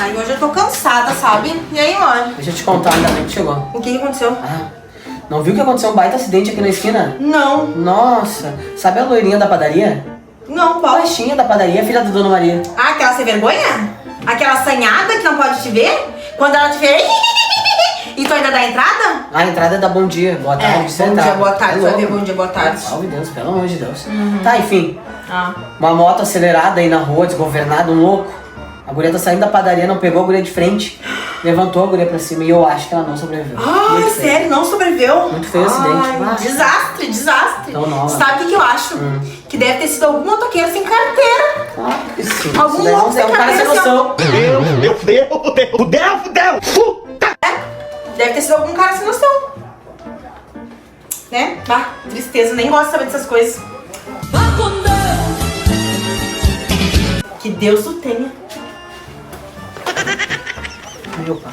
Ai, hoje eu tô cansada, sabe? E aí, mãe? Deixa eu te contar, ainda bem que chegou. O que aconteceu? Ah, não viu que aconteceu um baita acidente aqui na esquina? Não. Nossa, sabe a loirinha da padaria? Não, A qual? baixinha da padaria, filha da Dona Maria. Ah, aquela sem vergonha? Aquela assanhada que não pode te ver? Quando ela te vê... E tu ainda dá entrada? A entrada é da Bom Dia, boa tarde, você bom tá. dia, boa tarde. É Você vai ver louco. bom dia, boa tarde. Salve Deus, pelo amor de Deus. Tá, enfim, Ah. uma moto acelerada aí na rua, desgovernada, um louco. A guria tá saindo da padaria, não pegou a guria de frente, levantou a guria pra cima e eu acho que ela não sobreviveu. Ai, Muito feio. sério, não sobreviveu? Muito feio o acidente. Ai, Ah. desastre, desastre. Tão nova. Sabe o que eu acho? Que deve ter sido algum motoqueiro sem carteira. Claro que sim. Algum Isso daí louco sem é um cara sem cabeça. noção. Fudeu! Deve ter sido algum cara sem noção. Né? Bah, tristeza, nem gosto de saber dessas coisas. Que Deus o tenha. Meu pai.